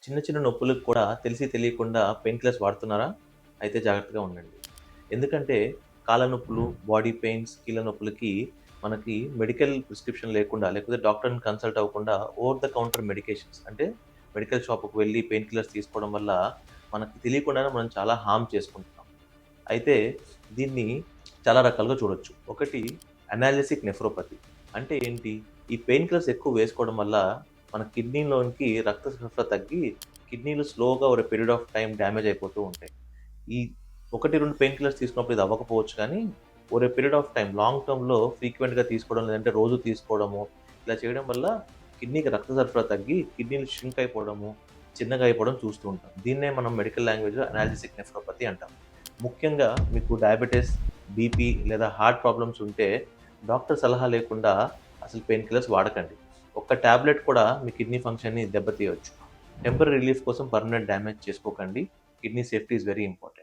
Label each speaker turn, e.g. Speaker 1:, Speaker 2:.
Speaker 1: చిన్న చిన్న నొప్పులకు కూడా తెలిసి తెలియకుండా పెయిన్ కిల్లర్స్ వాడుతున్నారా? అయితే జాగ్రత్తగా ఉండండి. ఎందుకంటే కాళ్ళ నొప్పులు, బాడీ పెయిన్స్, కీళ్ళ నొప్పులకి మనకి మెడికల్ ప్రిస్క్రిప్షన్ లేకుండా లేకపోతే డాక్టర్‌ని కన్సల్ట్ అవ్వకుండా ఓవర్ ద కౌంటర్ మెడికేషన్స్ అంటే మెడికల్ షాప్‌కి వెళ్లి పెయిన్ కిల్లర్స్ తీసుకోవడం వల్ల మనకి తెలియకుండానే మనం చాలా హార్మ్ చేసుకుంటున్నాం. అయితే దీన్ని చాలా రకాలుగా చూడొచ్చు. ఒకటి అనాలిసిక్ నెఫ్రోపతి. అంటే ఏంటి? ఈ పెయిన్ కిల్లర్స్ ఎక్కువ వేసుకోవడం వల్ల మన కిడ్నీలోనికి రక్త సరఫరా తగ్గి కిడ్నీలు స్లోగా over a period of time damage అయిపోతూ ఉంటాయి. ఈ 1, 2 పెయిన్ కిల్లర్స్ తీసుకున్నప్పుడు ఇది అవ్వకపోవచ్చు కానీ, over a period of time long టర్మ్‌లో ఫ్రీక్వెంట్‌గా తీసుకోవడం లేదంటే రోజు తీసుకోవడము, ఇలా చేయడం వల్ల కిడ్నీకి రక్త సరఫరా తగ్గి కిడ్నీలు ష్రింక్ అయిపోవడము, చిన్నగా అయిపోవడం చూస్తూ ఉంటాం. దీన్నే మనం మెడికల్ లాంగ్వేజ్‌లో అనాలిసిక్ నెఫ్రోపతి అంటాం. ముఖ్యంగా మీకు డయాబెటిస్, బీపీ లేదా హార్ట్ ప్రాబ్లమ్స్ ఉంటే డాక్టర్ సలహా లేకుండా అసలు పెయిన్ కిల్లర్స్ వాడకండి. ఒక్క టాబ్లెట్ కూడా మీ కిడ్నీ ఫంక్షన్‌ని దెబ్బతీయొచ్చు. టెంపరరీ రిలీఫ్ కోసం పర్మనెంట్ డ్యామేజ్ చేసుకోకండి. Kidney safety is very important.